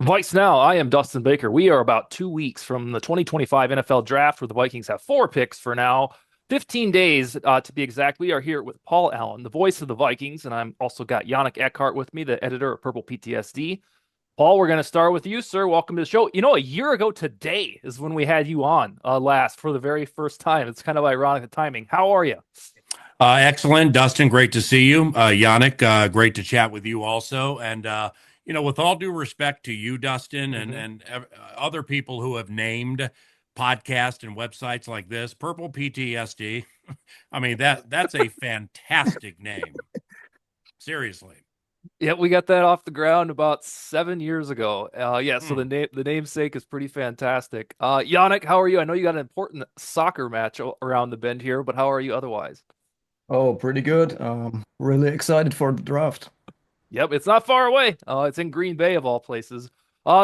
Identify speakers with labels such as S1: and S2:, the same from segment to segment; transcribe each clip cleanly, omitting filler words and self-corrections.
S1: VikesNow, I am Dustin Baker. We are about 2 weeks from the 2025 NFL Draft, where the Vikings have four picks for now. 15 days to be exact. We are here with Paul Allen, the voice of the Vikings, and I'm also got Yannick Eckhart with me, the editor of Purple PTSD. Paul, we're going to start with you, sir. Welcome to the show. A year ago today is when we had you on last for the very first time. It's kind of ironic the timing. How are you?
S2: Excellent, Dustin. Great to see you. Yannick, great to chat with you also. And with all due respect to you, Dustin, and
S1: Mhm.
S2: other people who have named podcasts and websites like this, Purple PTSD. I mean that's a fantastic name. Seriously.
S1: Yeah, we got that off the ground about 7 years ago. Yeah, so
S2: Hmm.
S1: the namesake is pretty fantastic. Yannick, how are you? I know you got an important soccer match around the bend here, but how are you otherwise?
S3: Oh, pretty good. Really excited for the draft.
S1: Yep, it's not far away. It's in Green Bay of all places.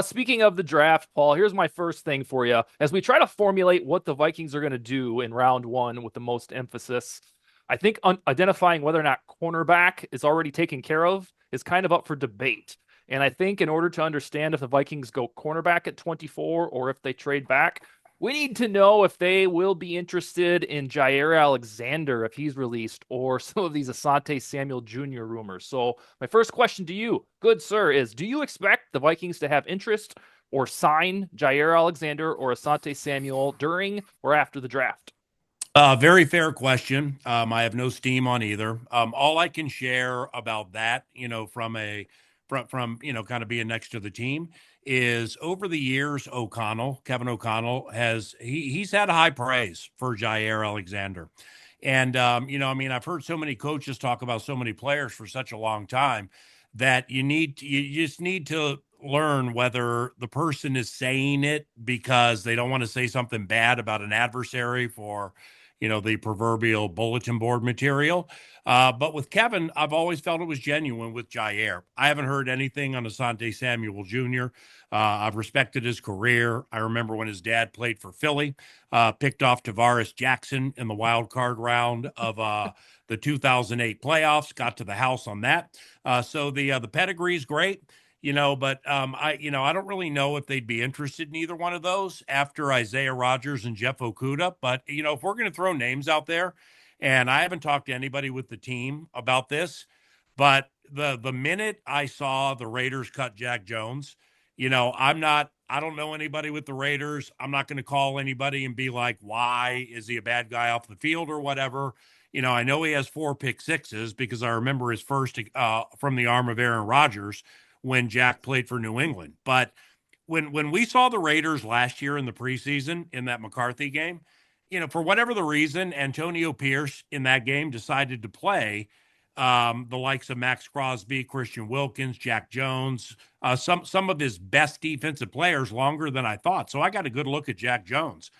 S1: Speaking of the draft, Paul, here's my first thing for you. As we try to formulate what the Vikings are going to do in round one with the most emphasis, I think identifying whether or not cornerback is already taken care of is kind of up for debate. And I think in order to understand if the Vikings go cornerback at 24 or if they trade back, we need to know if they will be interested in Jair Alexander if he's released or some of these Asante Samuel Jr. rumors. So, my first question to you, good sir, is do you expect the Vikings to have interest or sign Jair Alexander or Asante Samuel during or after the draft?
S2: Very fair question. I have no steam on either. All I can share about that, from kind of being next to the team, is over the years, Kevin O'Connell he's had high praise for Jair Alexander, and I've heard so many coaches talk about so many players for such a long time that you just need to learn whether the person is saying it because they don't want to say something bad about an adversary for the proverbial bulletin board material. But with Kevin, I've always felt it was genuine with Jair. I haven't heard anything on Asante Samuel Jr. I've respected his career. I remember when his dad played for Philly, picked off Tavares Jackson in the wild card round of the 2008 playoffs, got to the house on that. So the pedigree is great. I don't really know if they'd be interested in either one of those after Isaiah Rodgers and Jeff Okuda. But if we're going to throw names out there, and I haven't talked to anybody with the team about this, but the minute I saw the Raiders cut Jack Jones, I don't know anybody with the Raiders. I'm not going to call anybody and be like, why is he a bad guy off the field or whatever. I know he has four pick sixes because I remember his first from the arm of Aaron Rodgers when Jack played for New England. But when we saw the Raiders last year in the preseason in that McCarthy game, for whatever the reason, Antonio Pierce in that game decided to play the likes of Max Crosby, Christian Wilkins, Jack Jones, some of his best defensive players longer than I thought. So I got a good look at Jack Jones.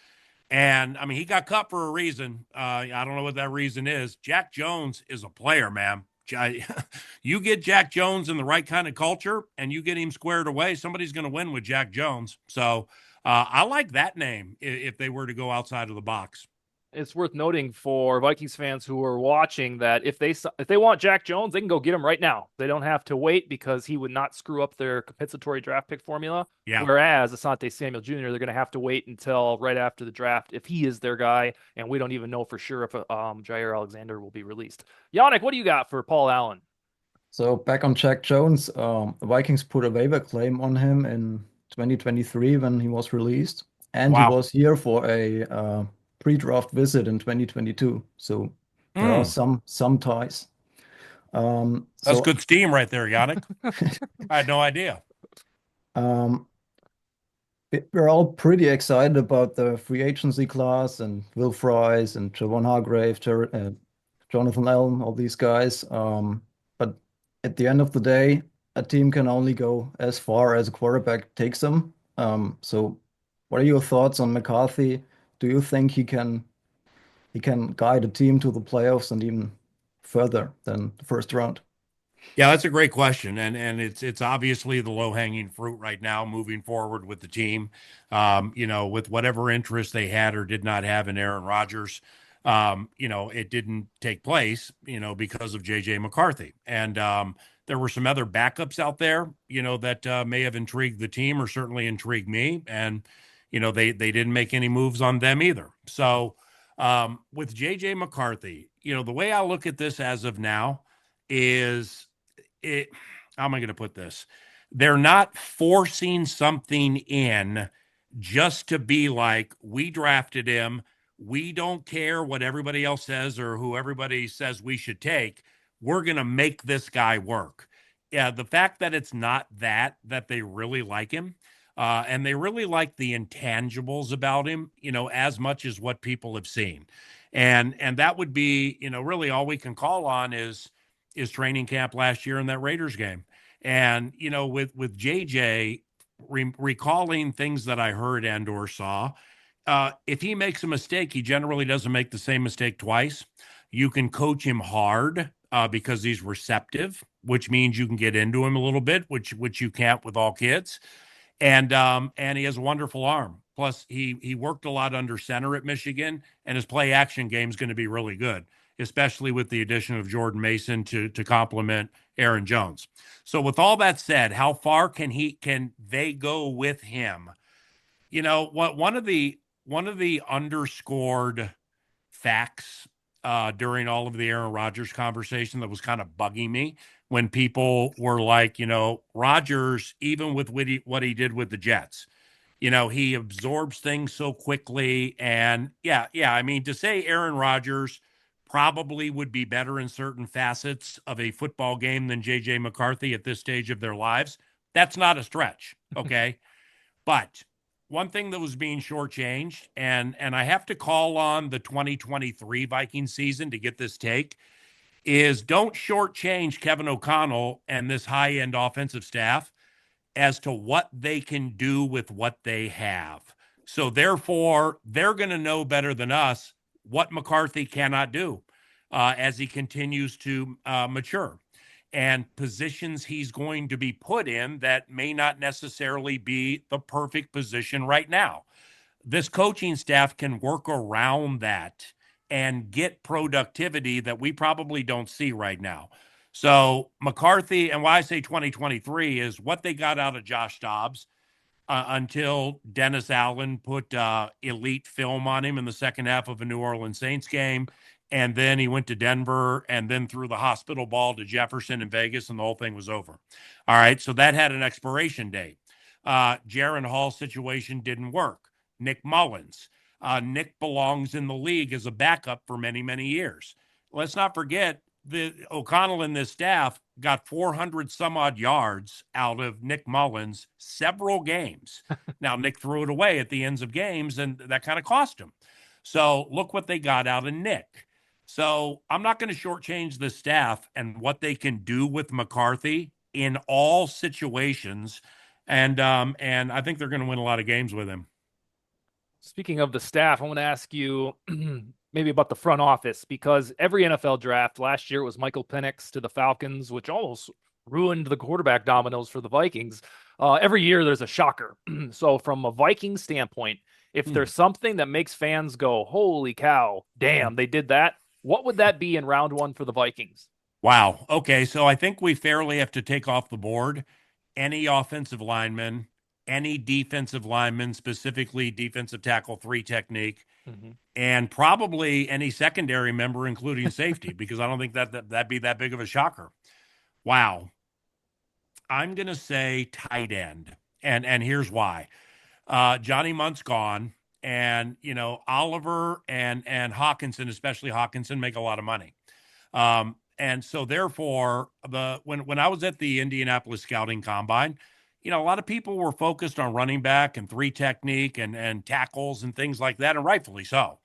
S2: And I mean, he got cut for a reason. I don't know what that reason is. Jack Jones is a player, man. You get Jack Jones in the right kind of culture and you get him squared away, somebody's going to win with Jack Jones. So I like that name if they were to go outside of the box.
S1: It's worth noting for Vikings fans who are watching that if they want Jack Jones, they can go get him right now. They don't have to wait because he would not screw up their compensatory draft pick formula.
S2: Yeah.
S1: Whereas Asante Samuel Jr., they're going to have to wait until right after the draft if he is their guy, and we don't even know for sure if Jair Alexander will be released. Yannick, what do you got for Paul Allen?
S3: So back on Jack Jones, the Vikings put a waiver claim on him in 2023 when he was released, and he
S2: Wow.
S3: was here for a pre-draft visit in 2022. So there are
S2: Mm,
S3: some ties.
S2: that's
S3: So
S2: good steam right there, Yannick. I had no idea.
S3: um, we're all pretty excited about the free agency class and Will Fries and Javon Hargrave, Jonathan Allen, all these guys. But at the end of the day, a team can only go as far as a quarterback takes them. So what are your thoughts on McCarthy? Do you think he can guide a team to the playoffs and even further than the first round?
S2: Yeah, that's a great question, and it's obviously the low hanging fruit right now, moving forward with the team. With whatever interest they had or did not have in Aaron Rodgers, it didn't take place, because of JJ McCarthy, and There were some other backups out there, that may have intrigued the team or certainly intrigued me. And, they didn't make any moves on them either. So with JJ McCarthy, the way I look at this as of now is how am I going to put this? They're not forcing something in just to be like, we drafted him. We don't care what everybody else says or who everybody says we should take. We're going to make this guy work. Yeah, the fact that it's not that they really like him, and they really like the intangibles about him, as much as what people have seen. And that would be, really all we can call on is training camp last year in that Raiders game. And, with JJ recalling things that I heard and or saw, if he makes a mistake, he generally doesn't make the same mistake twice. You can coach him hard because he's receptive, which means you can get into him a little bit, which you can't with all kids. And he has a wonderful arm. Plus, he worked a lot under center at Michigan, and his play action game is going to be really good, especially with the addition of Jordan Mason to complement Aaron Jones. So, with all that said, how far can they go with him? What one of the underscored facts during all of the Aaron Rodgers conversation that was kind of bugging me when people were like, Rodgers, even with what he did with the Jets, he absorbs things so quickly. And yeah. I mean, to say Aaron Rodgers probably would be better in certain facets of a football game than JJ McCarthy at this stage of their lives, that's not a stretch. Okay. But one thing that was being shortchanged, and I have to call on the 2023 Viking season to get this take, is don't shortchange Kevin O'Connell and this high-end offensive staff as to what they can do with what they have. So therefore, they're going to know better than us what McCarthy cannot do as he continues to mature, and positions he's going to be put in that may not necessarily be the perfect position right now. This coaching staff can work around that and get productivity that we probably don't see right now. So McCarthy, and why I say 2023 is what they got out of Josh Dobbs until Dennis Allen put elite film on him in the second half of a New Orleans Saints game. And then he went to Denver and then threw the hospital ball to Jefferson in Vegas, and the whole thing was over. All right, so that had an expiration date. Jaron Hall's situation didn't work. Nick Mullins. Nick belongs in the league as a backup for many, many years. Let's not forget that O'Connell and this staff got 400 some odd yards out of Nick Mullins several games. Now, Nick threw it away at the ends of games, and that kind of cost him. So look what they got out of Nick. So I'm not going to shortchange the staff and what they can do with McCarthy in all situations. And I think they're going to win a lot of games with him.
S1: Speaking of the staff, I want to ask you maybe about the front office, because every NFL draft last year was Michael Penix to the Falcons, which almost ruined the quarterback dominoes for the Vikings. Every year there's a shocker. So from a Viking standpoint, if there's something that makes fans go, holy cow, damn, they did that, what would that be in round one for the Vikings?
S2: Wow. Okay. So I think we fairly have to take off the board any offensive lineman, any defensive lineman, specifically defensive tackle 3 technique, and probably any secondary member, including safety, because I don't think that'd be that big of a shocker. Wow. I'm going to say tight end. And here's why. Johnny Munt's gone. And, Oliver and Hawkinson, especially Hawkinson, make a lot of money. And so therefore, when I was at the Indianapolis Scouting Combine, a lot of people were focused on running back and 3 technique and tackles and things like that, and rightfully so,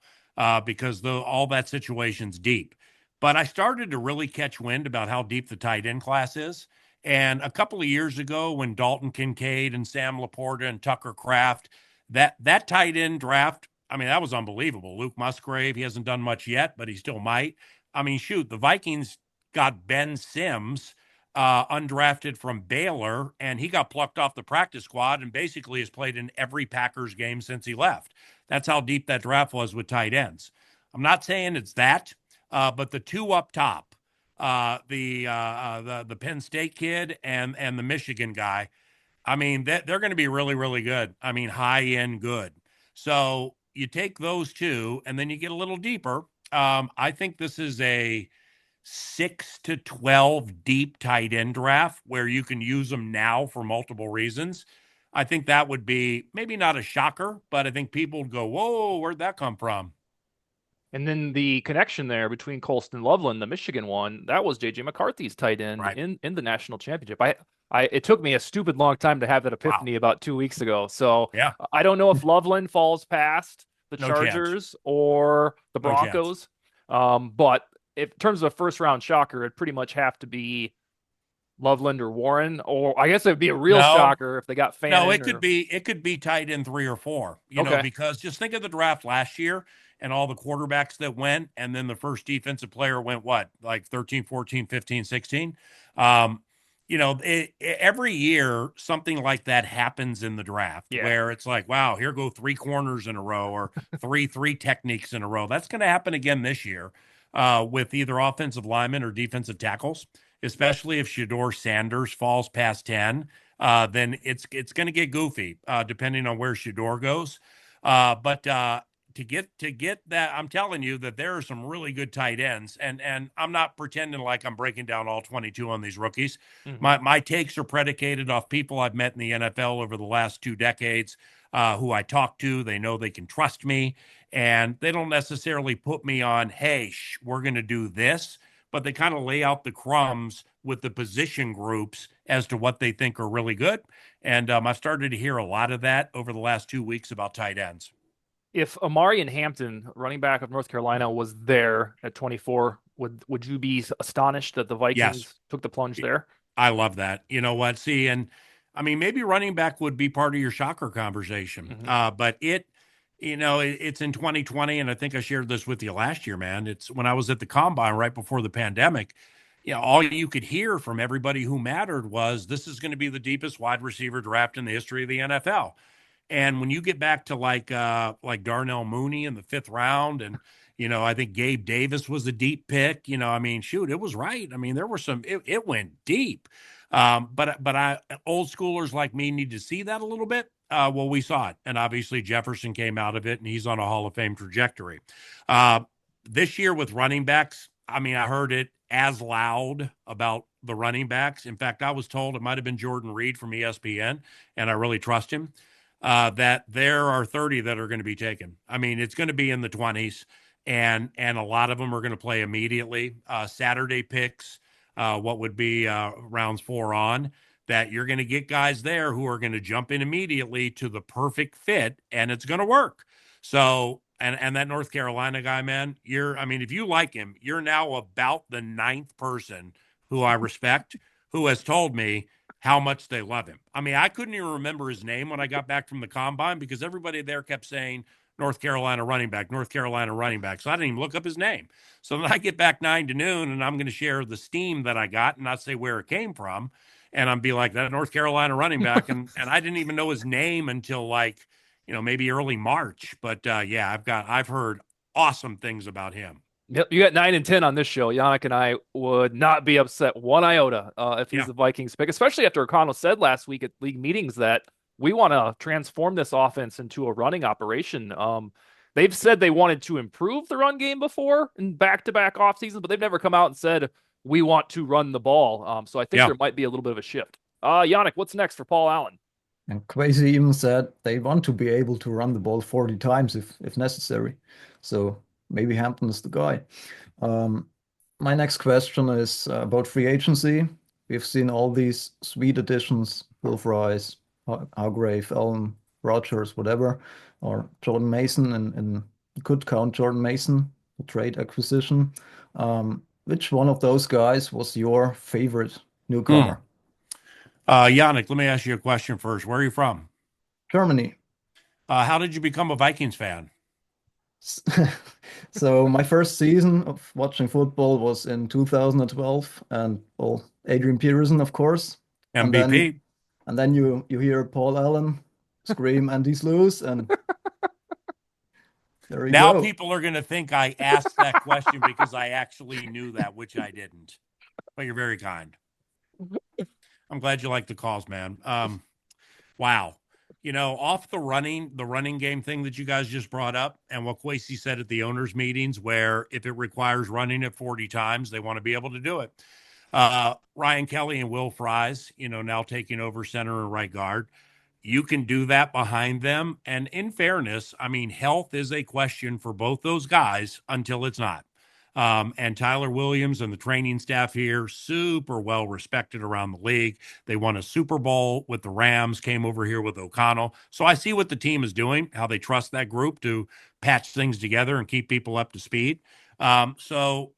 S2: because all that situation's deep. But I started to really catch wind about how deep the tight end class is. And a couple of years ago, when Dalton Kincaid and Sam Laporta and Tucker Kraft, that tight end draft, I mean, that was unbelievable. Luke Musgrave, he hasn't done much yet, but he still might. I mean, shoot, the Vikings got Ben Sims, undrafted from Baylor, and he got plucked off the practice squad and basically has played in every Packers game since he left. That's how deep that draft was with tight ends. I'm not saying it's that, but the 2 up top, the Penn State kid and the Michigan guy. I mean, they're going to be really, really good. I mean, high end good. So you take those two, and then you get a little deeper. I think this is a 6 to 12 deep tight end draft where you can use them now for multiple reasons. I think that would be maybe not a shocker, but I think people would go, "Whoa, where'd that come from?"
S1: And then the connection there between Colston Loveland, the Michigan one, that was JJ McCarthy's tight end
S2: Right.
S1: in the national championship. It took me a stupid long time to have that
S2: Wow.
S1: epiphany about 2 weeks ago. So
S2: Yeah.
S1: I don't know if Loveland falls past the
S2: No chance.
S1: Chargers or the
S2: No chance.
S1: Broncos. But in terms of a first round shocker, it'd pretty much have to be Loveland or Warren, or I guess it'd be a real
S2: No.
S1: shocker if they got Fannin.
S2: No, it could be tight end 3 or 4,
S1: Okay.
S2: because just think of the draft last year and all the quarterbacks that went, and then the first defensive player went what, like 13, 14, 15, 16. Every year something like that happens in the draft where it's like, wow, here go 3 corners in a row or three techniques in a row. That's going to happen again this year with either offensive linemen or defensive tackles, especially if Shedeur Sanders falls past 10. Then it's going to get goofy depending on where Shedeur goes. But to get that, I'm telling you that there are some really good tight ends, and I'm not pretending like I'm breaking down all 22 on these rookies.
S1: Mm-hmm.
S2: My takes are predicated off people I've met in the NFL over the last 2 decades, who I talk to. They know they can trust me, and they don't necessarily put me on, hey, we're going to do this, but they kind of lay out the crumbs with the position groups as to what they think are really good. And I've started to hear a lot of that over the last 2 weeks about tight ends.
S1: If Amari Hampton, running back of North Carolina, was there at 24, would you be astonished that the Vikings took the plunge there?
S2: I love that. You know what? See, and I mean, maybe running back would be part of your shocker conversation. But it's in 2020, and I think I shared this with you last year, man. It's when I was at the combine right before the pandemic. All you could hear from everybody who mattered was this is going to be the deepest wide receiver draft in the history of the NFL. And when you get back to like Darnell Mooney in the 5th round, and I think Gabe Davis was a deep pick. I mean, shoot, it was right. I mean, there were some. It went deep. But old schoolers like me need to see that a little bit. Well, we saw it, and obviously Jefferson came out of it, and he's on a Hall of Fame trajectory. This year with running backs, I mean, I heard it as loud about the running backs. In fact, I was told it might have been Jordan Reed from ESPN, and I really trust him. That there are 30 that are going to be taken. I mean, it's going to be in the 20s, and a lot of them are going to play immediately. Saturday picks, what would be rounds 4 on, that you're going to get guys there who are going to jump in immediately to the perfect fit, and it's going to work. So, and that North Carolina guy, man, if you like him, you're now about the 9th person who I respect who has told me how much they love him. I mean, I couldn't even remember his name when I got back from the combine because everybody there kept saying North Carolina running back, North Carolina running back. So I didn't even look up his name. So then I get back 9 to noon and I'm going to share the steam that I got and not say where it came from. And I'm be like that North Carolina running back. And I didn't even know his name until maybe early March. But I've heard awesome things about him.
S1: Yep, you got 9 and 10 on this show. Yannick and I would not be upset one iota if he's the Vikings pick, especially after O'Connell said last week at league meetings that we want to transform this offense into a running operation. They've said they wanted to improve the run game before in back-to-back off seasons, but they've never come out and said we want to run the ball. So I think there might be a little bit of a shift. Yannick, what's next for Paul Allen?
S3: And Kwesi even said they want to be able to run the ball 40 times if necessary. So maybe Hampton is the guy. My next question is about free agency. We've seen all these sweet additions, Will Fries, Hargrave, Elm, Rogers, whatever, or Jordan Mason, and could count Jordan Mason, the trade acquisition. Which one of those guys was your favorite newcomer?
S2: Yannick, let me ask you a question first. Where are you from?
S3: Germany.
S2: How did you become a Vikings fan?
S3: So my first season of watching football was in 2012, and Adrian Peterson, of course.
S2: MVP.
S3: And then you hear Paul Allen scream, and he's loose, and there you
S2: Now
S3: go.
S2: people are going to think I asked that question because I actually knew that, which I didn't. but you're very kind. I'm glad you like the calls, man. Wow. Off the running game thing that you guys just brought up, and what Kwesi said at the owners' meetings, where if it requires running it 40 times, they want to be able to do it. Ryan Kelly and Will Fries, now taking over center and right guard. You can do that behind them. And in fairness, I mean, health is a question for both those guys until it's not. And Tyler Williams and the training staff here, super well respected around the league. They won a Super Bowl with the Rams, came over here with O'Connell. So I see what the team is doing, how they trust that group to patch things together and keep people up to speed. So,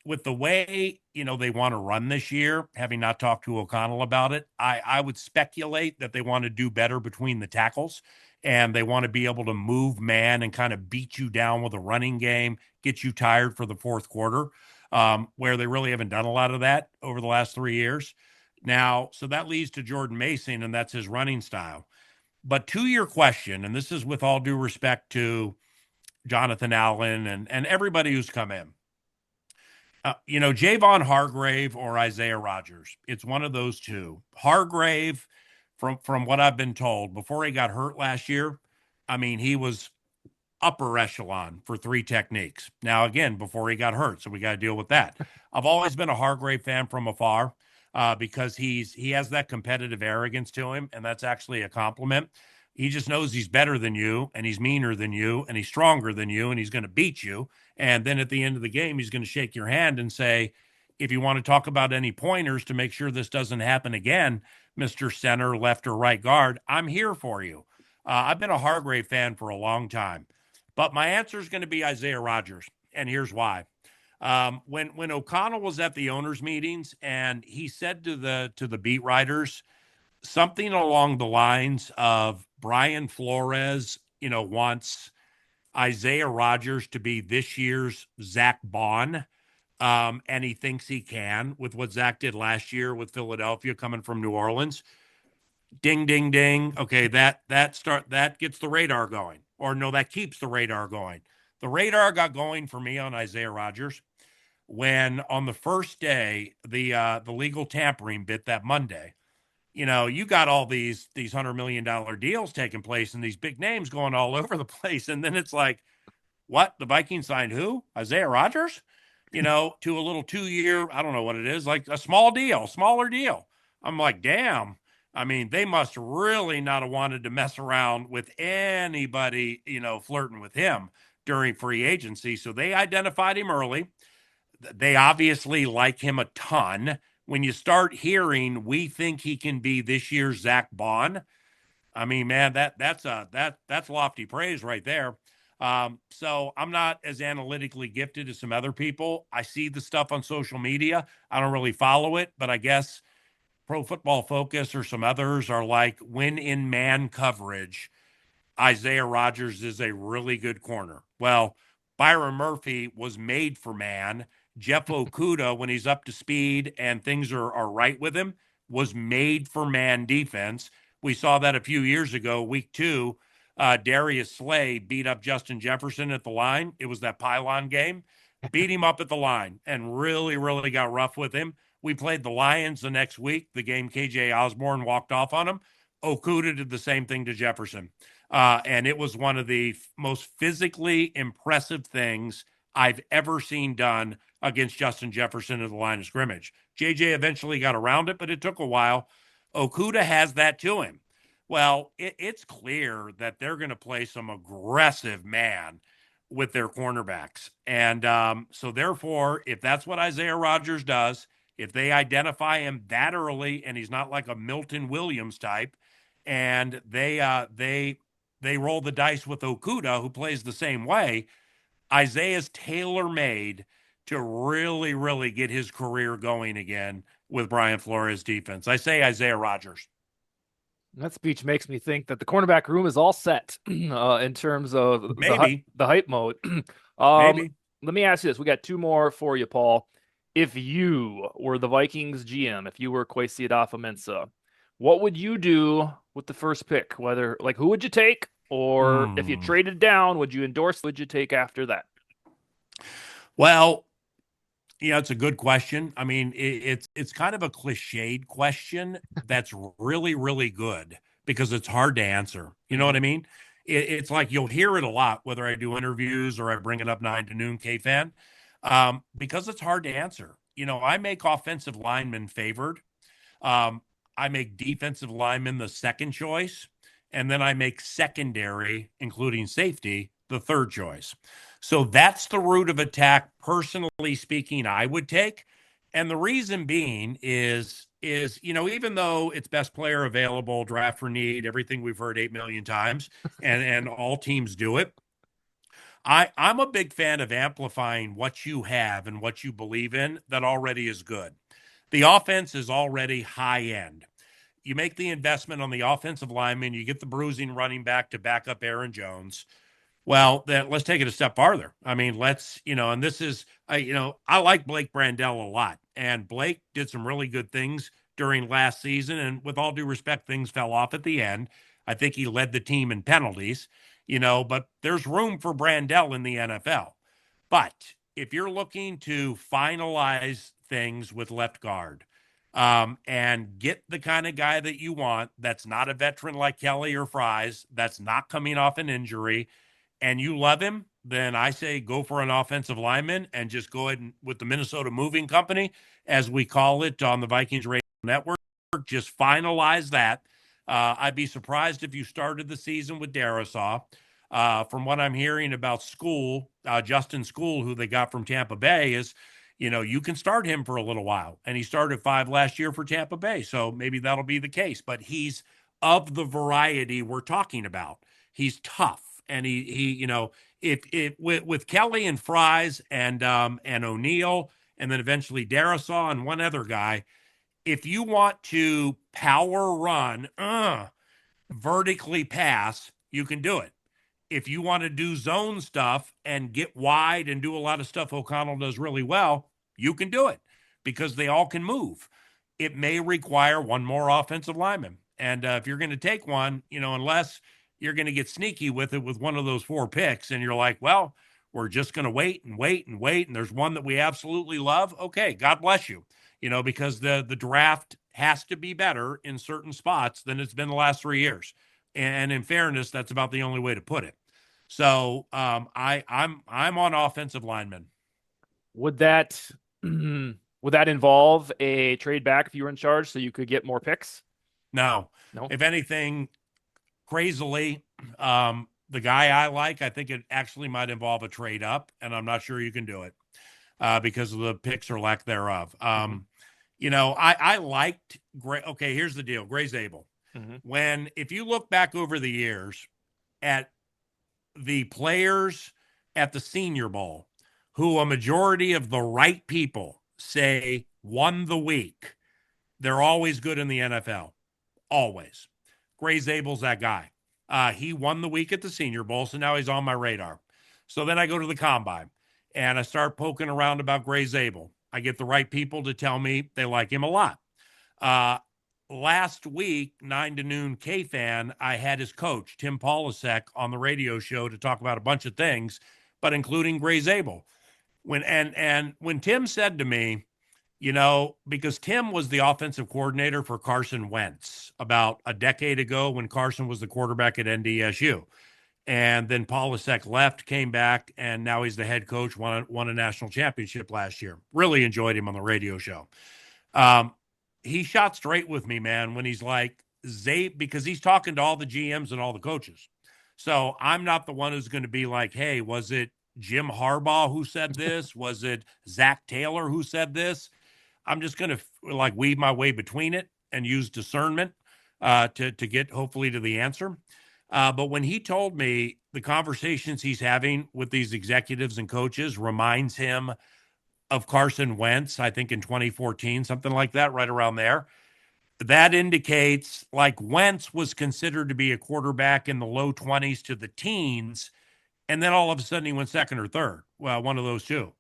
S2: with the way they want to run this year, having not talked to O'Connell about it, I would speculate that they want to do better between the tackles, and they want to be able to move man and kind of beat you down with a running game, get you tired for the fourth quarter, where they really haven't done a lot of that over the last 3 years. Now, so that leads to Jordan Mason, and that's his running style. But to your question, and this is with all due respect to Jonathan Allen and everybody who's come in, Javon Hargrave or Isaiah Rodgers. It's one of those two. Hargrave, from what I've been told, before he got hurt last year, I mean, he was upper echelon for three techniques. Now, again, before he got hurt, so we got to deal with that. I've always been a Hargrave fan from afar because he has that competitive arrogance to him, and that's actually a compliment. He just knows he's better than you, and he's meaner than you, and he's stronger than you, and he's going to beat you. And then at the end of the game, he's going to shake your hand and say, if you want to talk about any pointers to make sure this doesn't happen again, Mr. Center, left, or right guard, I'm here for you. I've been a Hargrave fan for a long time, but my answer is going to be Isaiah Rodgers, and here's why. When O'Connell was at the owners' meetings, and he said to the beat writers something along the lines of Brian Flores, wants Isaiah Rodgers to be this year's Zach Bond. And he thinks he can with what Zach did last year with Philadelphia coming from New Orleans. Ding, ding, ding. Okay, that gets the radar going. Or no, that keeps the radar going. The radar got going for me on Isaiah Rodgers when on the first day, the legal tampering bit that Monday. You got all these $100 million deals taking place and these big names going all over the place. And then it's like, what? The Vikings signed who? Isaiah Rodgers? To a little 2-year, I don't know what it is, like a smaller deal. I'm like, damn. I mean, they must really not have wanted to mess around with anybody, flirting with him during free agency. So they identified him early. They obviously like him a ton. When you start hearing, we think he can be this year's Zach Bond. I mean, man, that's lofty praise right there. So I'm not as analytically gifted as some other people. I see the stuff on social media. I don't really follow it, but I guess Pro Football Focus or some others are like, when in man coverage, Isaiah Rodgers is a really good corner. Well, Byron Murphy was made for man. Jeff Okudah, when he's up to speed and things are right with him, was made for man defense. We saw that a few years ago, week 2. Darius Slay beat up Justin Jefferson at the line. It was that pylon game. Beat him up at the line and really, really got rough with him. We played the Lions the next week, the game KJ Osborne walked off on him. Okudah did the same thing to Jefferson. And it was one of the most physically impressive things I've ever seen done against Justin Jefferson at the line of scrimmage. JJ eventually got around it, but it took a while. Okudah has that to him. Well, it's clear that they're going to play some aggressive man with their cornerbacks. And so therefore, if that's what Isaiah Rodgers does, if they identify him that early and he's not like a Milton Williams type, and they roll the dice with Okudah, who plays the same way, Isaiah's tailor-made to really, really get his career going again with Brian Flores' defense. I say Isaiah Rodgers.
S1: That speech makes me think that the cornerback room is all set in terms of the hype mode.
S2: Maybe.
S1: Let me ask you this. We got 2 more for you, Paul. If you were the Vikings GM, if you were Kwesi Adofo-Mensah, what would you do with the first pick? Whether, like, who would you take? Or if you traded down, would you endorse? Would you take after that?
S2: Well, Yeah, it's a good question. I mean, it's kind of a cliched question that's really, really good because it's hard to answer. You know what
S1: Hmm.
S2: I mean? It's like you'll hear it a lot, whether I do interviews or I bring it up 9 to noon KFAN, because it's hard to answer. I make offensive linemen favored. Um, I make defensive linemen the second choice, and then I make secondary, including safety, the third choice. So that's the route of attack, personally speaking, I would take. And the reason being is even though it's best player available, draft for need, everything we've heard 8 million times, and all teams do it. I'm a big fan of amplifying what you have and what you believe in that already is good. The offense is already high end. You make the investment on the offensive lineman, you get the bruising running back to back up Aaron Jones. Well, then let's take it a step farther. I mean, and this is, I like Blake Brandel a lot, and Blake did some really good things during last season. And with all due respect, things fell off at the end. I think he led the team in penalties, but there's room for Brandel in the NFL. But if you're looking to finalize things with left guard, and get the kind of guy that you want, that's not a veteran like Kelly or Fries, that's not coming off an injury, and you love him, then I say go for an offensive lineman and just go ahead and with the Minnesota Moving Company, as we call it on the Vikings Radio Network, just finalize that. I'd be surprised if you started the season with Darisaw. From what I'm hearing about Justin School, who they got from Tampa Bay, is you can start him for a little while, and he started 5 last year for Tampa Bay, so maybe that'll be the case. But he's of the variety we're talking about. He's tough, and he if with Kelly and Fries and O'Neal, and then eventually Darisaw and one other guy, if you want to power run, vertically pass, you can do it. If you want to do zone stuff and get wide and do a lot of stuff O'Connell does really well, you can do it because they all can move. It may require one more offensive lineman. And if you're going to take one, unless you're going to get sneaky with it with one of those 4 picks and you're like, well, we're just going to wait and wait and wait. And there's one that we absolutely love. Okay, God bless you. Because the draft has to be better in certain spots than it's been the last 3 years. And in fairness, that's about the only way to put it. So I'm on offensive linemen.
S1: Would that would that involve a trade back if you were in charge so you could get more picks?
S2: No,
S1: No.
S2: if anything, crazily, the guy I like, I think it actually might involve a trade up, and I'm not sure you can do it because of the picks or lack thereof.
S1: Mm-hmm.
S2: I liked Gray. Okay, here's the deal: Gray Zabel.
S1: Mm-hmm.
S2: If you look back over the years at the players at the Senior Bowl, who a majority of the right people say won the week, they're always good in the NFL. Always. Gray Zabel's that guy. He won the week at the Senior Bowl, so now he's on my radar. So then I go to the combine and I start poking around about Gray Zabel. I get the right people to tell me they like him a lot. Last week, 9 to noon KFAN, I had his coach, Tim Polasek, on the radio show to talk about a bunch of things, but including Gray Zabel. When Tim said to me, because Tim was the offensive coordinator for Carson Wentz about a decade ago when Carson was the quarterback at NDSU. And then Polasek left, came back, and now he's the head coach, won a national championship last year. Really enjoyed him on the radio show. He shot straight with me, man, when he's like, because he's talking to all the GMs and all the coaches. So I'm not the one who's going to be like, hey, was it Jim Harbaugh who said this? Was it Zach Taylor who said this? I'm just going to weave my way between it and use discernment to get hopefully to the answer. But when he told me the conversations he's having with these executives and coaches reminds him of Carson Wentz, I think in 2014, something like that, right around there. That indicates like Wentz was considered to be a quarterback in the low 20s to the teens. And then all of a sudden he went second or third. Well, one of those two.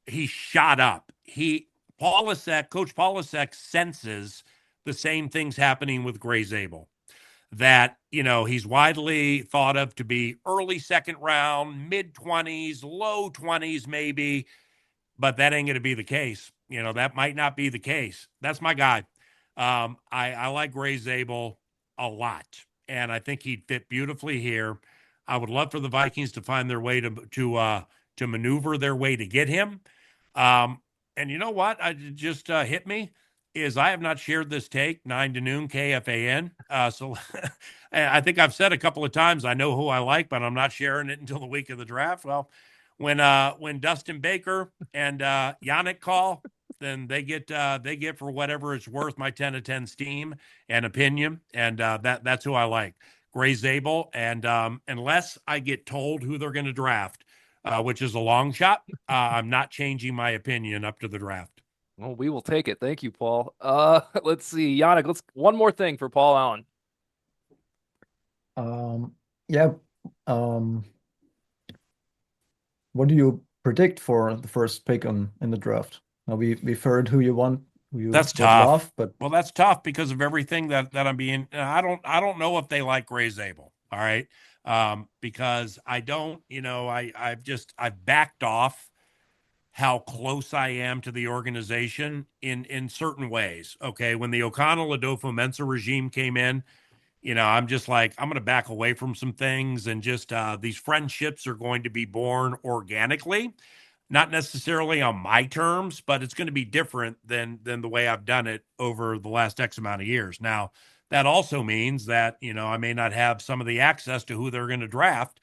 S2: He shot up. Coach Polasek senses the same things happening with Gray Zabel. That, he's widely thought of to be early second round, mid 20s, low 20s, maybe. but that ain't going to be the case. That might not be the case. That's my guy. I like Gray Zabel a lot, and I think he'd fit beautifully here. I would love for the Vikings to find their way to maneuver their way to get him. And you know what? I just hit me is I have not shared this take 9 to noon KFAN. So I think I've said a couple of times I know who I like, but I'm not sharing it until the week of the draft. Well, when Dustin Baker and Yannick call, then they get for whatever it's worth my 10 to 10 steam and opinion, and that's who I like. Gray Zabel, and unless I get told who they're going to draft, which is a long shot, I'm not changing my opinion up to the draft.
S1: Well, we will take it. Thank you, Paul. Let's see, Yannick. One more thing for Paul Allen.
S3: Yeah. What do you predict for the first pick in the draft? Now we've heard who you want, who you
S2: That's
S3: would
S2: tough.
S3: love, but
S2: Well, that's tough because of everything that I'm being. I don't know if they like Gray Zabel. All right, because I don't. I've backed off how close I am to the organization in certain ways. Okay, when the O'Connell Adolfo-Mensa regime came in, I'm just like, I'm going to back away from some things, and just these friendships are going to be born organically, not necessarily on my terms, but it's going to be different than the way I've done it over the last X amount of years. Now, that also means that, I may not have some of the access to who they're going to draft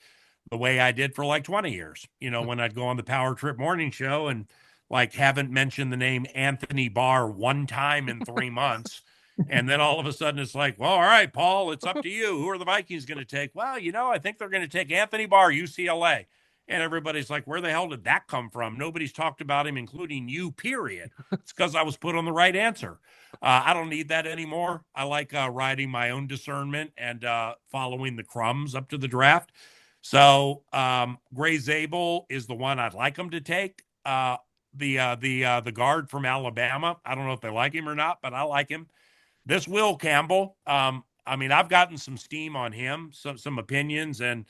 S2: the way I did for like 20 years, when I'd go on the Power Trip morning show and like haven't mentioned the name Anthony Barr one time in 3 months. And then all of a sudden it's like, well, all right, Paul, it's up to you. Who are the Vikings going to take? Well, I think they're going to take Anthony Barr, UCLA. And everybody's like, where the hell did that come from? Nobody's talked about him, including you, period. It's because I was put on the right answer. I don't need that anymore. I like riding my own discernment and following the crumbs up to the draft. So Gray Zabel is the one I'd like him to take. The guard from Alabama, I don't know if they like him or not, but I like him. This Will Campbell, I've gotten some steam on him, some opinions, and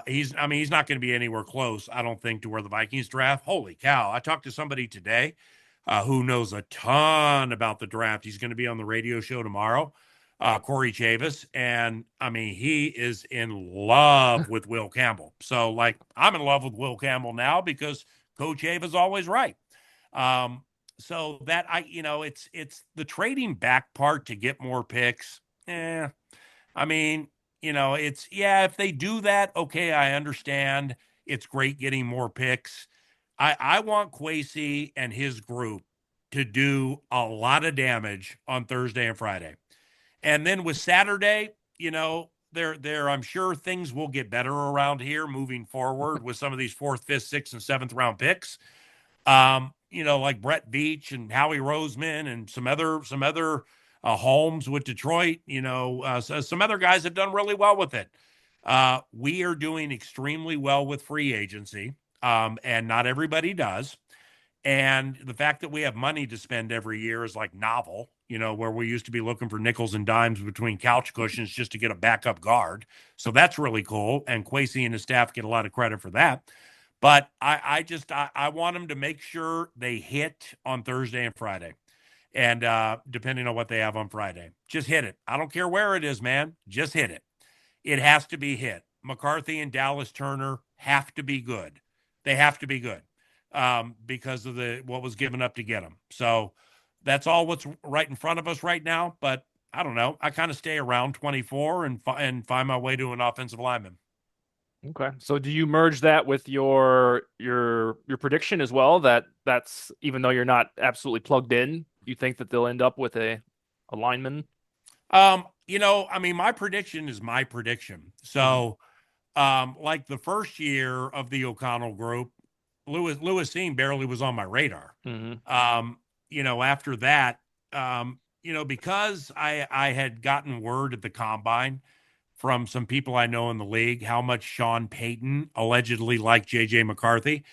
S2: he's not going to be anywhere close, I don't think, to where the Vikings draft. Holy cow. I talked to somebody today who knows a ton about the draft. He's going to be on the radio show tomorrow, Corey Chavis. And he is in love with Will Campbell. So like, I'm in love with Will Campbell now because Coach Chavis always right. So that it's the trading back part to get more picks. If they do that, okay, I understand. It's great getting more picks. I want Kwesi and his group to do a lot of damage on Thursday and Friday. And then with Saturday, there I'm sure things will get better around here moving forward with some of these 4th, 5th, 6th, and 7th round picks. Like Brett Beach and Howie Roseman and some other Holmes with Detroit, some other guys have done really well with it. We are doing extremely well with free agency, and not everybody does. And the fact that we have money to spend every year is like novel, where we used to be looking for nickels and dimes between couch cushions just to get a backup guard. So that's really cool. And Kwesi and his staff get a lot of credit for that. But I want them to make sure they hit on Thursday and Friday. And depending on what they have on Friday, just hit it. I don't care where it is, man. Just hit it. It has to be hit. McCarthy and Dallas Turner have to be good. They have to be good because of what was given up to get them. So that's all what's right in front of us right now. But I don't know. I kind of stay around 24 and find my way to an offensive lineman.
S1: Okay. So do you merge that with your prediction as well? That's even though you're not absolutely plugged in, you think that they'll end up with a lineman?
S2: My prediction is my prediction. So, like the first year of the O'Connell group, Lewis Cine barely was on my radar. After that, because I had gotten word at the combine from some people I know in the league how much Sean Payton allegedly liked JJ McCarthy.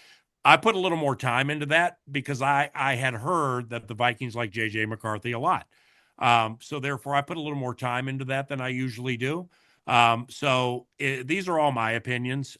S2: I put a little more time into that because I had heard that the Vikings like JJ McCarthy a lot. So therefore, I put a little more time into that than I usually do. These are all my opinions.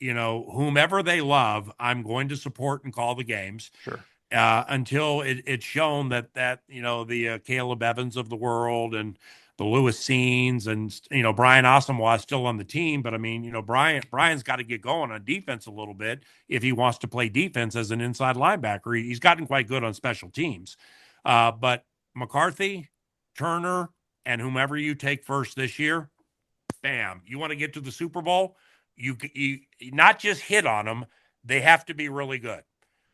S2: whomever they love, I'm going to support and call the games.
S1: Sure.
S2: Until it's shown that the Caleb Evans of the world and the Lewis Scenes and Brian Asamoah is still on the team, but I mean Brian's got to get going on defense a little bit if he wants to play defense as an inside linebacker. He's gotten quite good on special teams, but McCarthy, Turner, and whomever you take first this year, bam! You want to get to the Super Bowl, you not just hit on them; they have to be really good.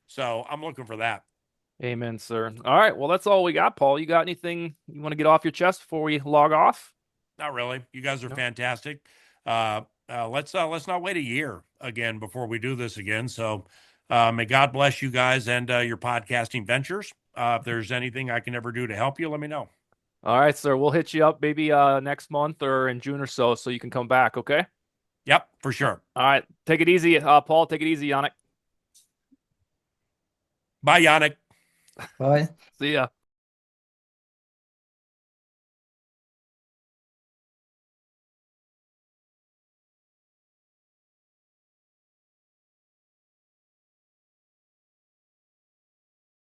S2: So I'm looking for that.
S1: Amen, sir. All right. Well, that's all we got, Paul. You got anything you want to get off your chest before we log off?
S2: Not really. You guys are
S1: No.
S2: fantastic. Let's not wait a year again before we do this again. So may God bless you guys and your podcasting ventures. If there's anything I can ever do to help you, let me know.
S1: All right, sir. We'll hit you up maybe next month or in June or so you can come back, okay?
S2: Yep, for sure.
S1: All right. Take it easy, Paul. Take it easy, Yannick.
S2: Bye, Yannick.
S3: Bye.
S1: See ya.